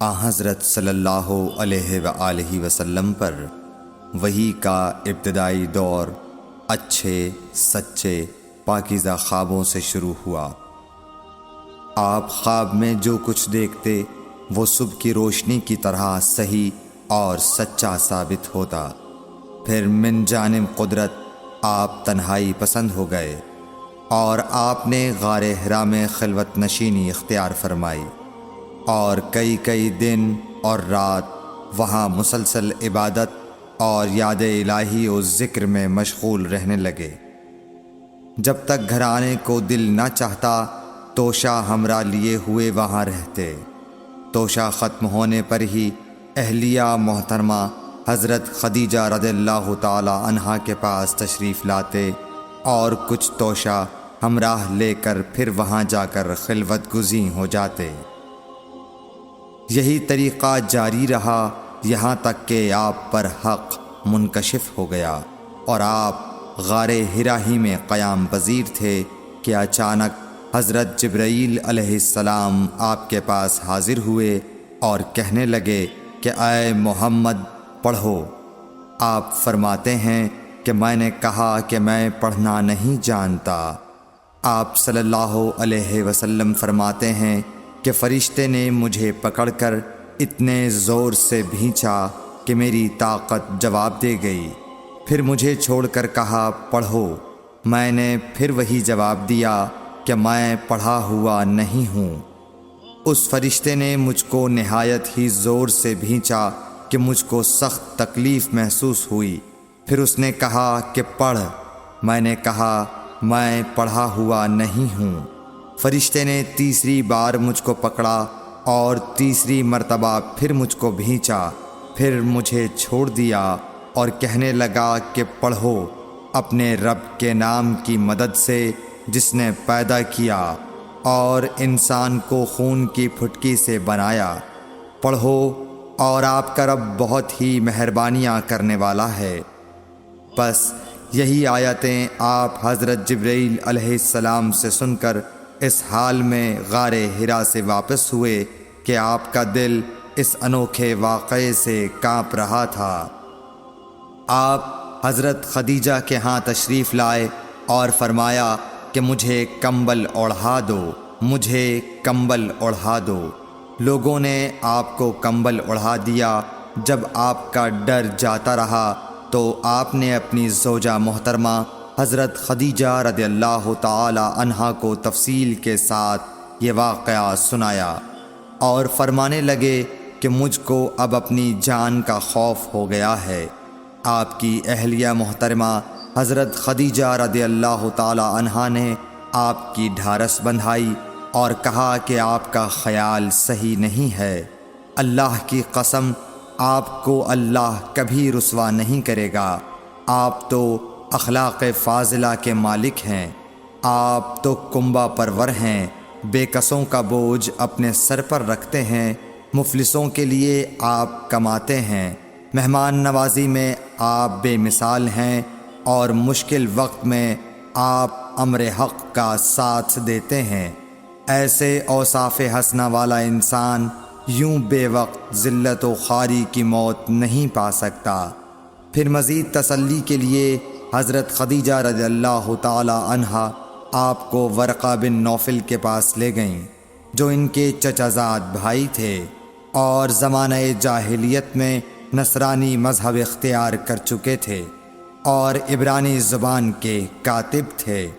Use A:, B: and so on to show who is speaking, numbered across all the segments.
A: حضرت صلی اللہ علیہ وآلہ وسلم پر وحی کا ابتدائی دور اچھے سچے پاکیزہ خوابوں سے شروع ہوا۔ آپ خواب میں جو کچھ دیکھتے وہ صبح کی روشنی کی طرح صحیح اور سچا ثابت ہوتا۔ پھر من جانب قدرت آپ تنہائی پسند ہو گئے اور آپ نے غار حرا میں خلوت نشینی اختیار فرمائی اور کئی دن اور رات وہاں مسلسل عبادت اور یاد الہی و ذکر میں مشغول رہنے لگے۔ جب تک گھر آنے کو دل نہ چاہتا توشہ ہمراہ لیے ہوئے وہاں رہتے۔ توشہ ختم ہونے پر ہی اہلیہ محترمہ حضرت خدیجہ رضی اللہ تعالی عنہا کے پاس تشریف لاتے اور کچھ توشہ ہمراہ لے کر پھر وہاں جا کر خلوت گزین ہو جاتے۔ یہی طریقہ جاری رہا یہاں تک کہ آپ پر حق منکشف ہو گیا اور آپ غار حرا ہی میں قیام پذیر تھے کہ اچانک حضرت جبرائیل علیہ السلام آپ کے پاس حاضر ہوئے اور کہنے لگے کہ اے محمد پڑھو۔ آپ فرماتے ہیں کہ میں نے کہا کہ میں پڑھنا نہیں جانتا۔ آپ صلی اللہ علیہ وسلم فرماتے ہیں کہ فرشتے نے مجھے پکڑ کر اتنے زور سے بھینچا کہ میری طاقت جواب دے گئی۔ پھر مجھے چھوڑ کر کہا پڑھو۔ میں نے پھر وہی جواب دیا کہ میں پڑھا ہوا نہیں ہوں۔ اس فرشتے نے مجھ کو نہایت ہی زور سے بھینچا کہ مجھ کو سخت تکلیف محسوس ہوئی۔ پھر اس نے کہا کہ پڑھ۔ میں نے کہا میں پڑھا ہوا نہیں ہوں۔ فرشتے نے تیسری بار مجھ کو پکڑا اور تیسری مرتبہ پھر مجھ کو بھینچا۔ پھر مجھے چھوڑ دیا اور کہنے لگا کہ پڑھو اپنے رب کے نام کی مدد سے جس نے پیدا کیا اور انسان کو خون کی پھٹکی سے بنایا۔ پڑھو اور آپ کا رب بہت ہی مہربانیاں کرنے والا ہے۔ بس یہی آیتیں آپ حضرت جبرائیل علیہ السلام سے سن کر اس حال میں غار حرا سے واپس ہوئے کہ آپ کا دل اس انوکھے واقعے سے کانپ رہا تھا۔ آپ حضرت خدیجہ کے ہاں تشریف لائے اور فرمایا کہ مجھے کمبل اوڑھا دو، مجھے کمبل اوڑھا دو۔ لوگوں نے آپ کو کمبل اوڑھا دیا۔ جب آپ کا ڈر جاتا رہا تو آپ نے اپنی زوجہ محترمہ حضرت خدیجہ رضی اللہ تعالی عنہا کو تفصیل کے ساتھ یہ واقعہ سنایا اور فرمانے لگے کہ مجھ کو اب اپنی جان کا خوف ہو گیا ہے۔ آپ کی اہلیہ محترمہ حضرت خدیجہ رضی اللہ تعالی عنہا نے آپ کی ڈھارس بندھائی اور کہا کہ آپ کا خیال صحیح نہیں ہے۔ اللہ کی قسم آپ کو اللہ کبھی رسوا نہیں کرے گا۔ آپ تو اخلاق فاضلہ کے مالک ہیں۔ آپ تو کنبہ پرور ہیں، بے کسوں کا بوجھ اپنے سر پر رکھتے ہیں، مفلسوں کے لیے آپ کماتے ہیں، مہمان نوازی میں آپ بے مثال ہیں اور مشکل وقت میں آپ امر حق کا ساتھ دیتے ہیں۔ ایسے اوصاف حسنہ والا انسان یوں بے وقت ذلت و خواری کی موت نہیں پا سکتا۔ پھر مزید تسلی کے لیے حضرت خدیجہ رضی اللہ تعالی عنہا آپ کو ورقہ بن نوفل کے پاس لے گئیں جو ان کے چچا زاد بھائی تھے اور زمانہ جاہلیت میں نصرانی مذہب اختیار کر چکے تھے اور عبرانی زبان کے کاتب تھے۔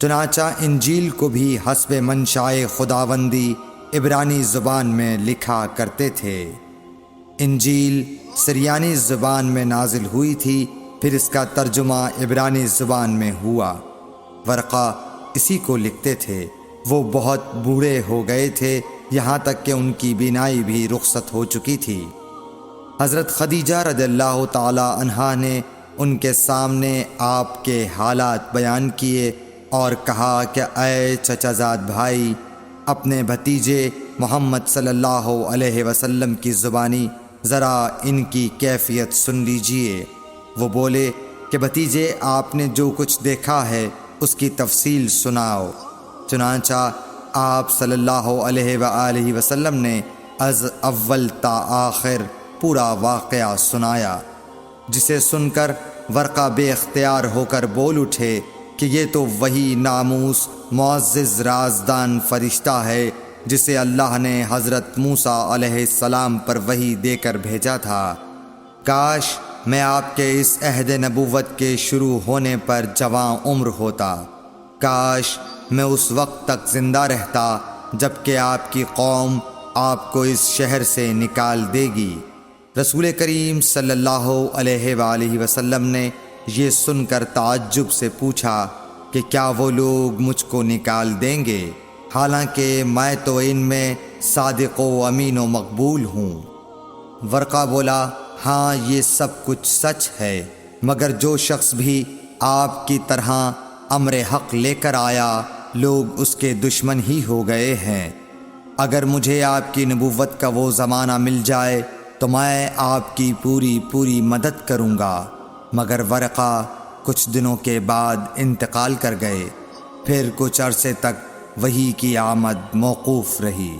A: چنانچہ انجیل کو بھی حسب منشائے خداوندی عبرانی زبان میں لکھا کرتے تھے۔ انجیل سریانی زبان میں نازل ہوئی تھی، پھر اس کا ترجمہ عبرانی زبان میں ہوا۔ ورقہ اسی کو لکھتے تھے۔ وہ بہت بوڑھے ہو گئے تھے، یہاں تک کہ ان کی بینائی بھی رخصت ہو چکی تھی۔ حضرت خدیجہ رضی اللہ تعالی عنہا نے ان کے سامنے آپ کے حالات بیان کیے اور کہا کہ اے چچا زاد بھائی، اپنے بھتیجے محمد صلی اللہ علیہ وسلم کی زبانی ذرا ان کی کیفیت سن لیجئے۔ وہ بولے کہ بھتیجے آپ نے جو کچھ دیکھا ہے اس کی تفصیل سناؤ۔ چنانچہ آپ صلی اللہ علیہ وآلہ وسلم نے از اول تا آخر پورا واقعہ سنایا، جسے سن کر ورقہ بے اختیار ہو کر بول اٹھے کہ یہ تو وہی ناموس معزز رازدان فرشتہ ہے جسے اللہ نے حضرت موسیٰ علیہ السلام پر وحی دے کر بھیجا تھا۔ کاش میں آپ کے اس عہد نبوت کے شروع ہونے پر جوان عمر ہوتا، کاش میں اس وقت تک زندہ رہتا جب کہ آپ کی قوم آپ کو اس شہر سے نکال دے گی۔ رسول کریم صلی اللہ علیہ وآلہ وسلم نے یہ سن کر تعجب سے پوچھا کہ کیا وہ لوگ مجھ کو نکال دیں گے، حالانکہ میں تو ان میں صادق و امین و مقبول ہوں۔ ورقہ بولا، ہاں یہ سب کچھ سچ ہے، مگر جو شخص بھی آپ کی طرح امر حق لے کر آیا لوگ اس کے دشمن ہی ہو گئے ہیں۔ اگر مجھے آپ کی نبوت کا وہ زمانہ مل جائے تو میں آپ کی پوری مدد کروں گا، مگر ورقہ کچھ دنوں کے بعد انتقال کر گئے، پھر کچھ عرصے تک وحی کی آمد موقوف رہی۔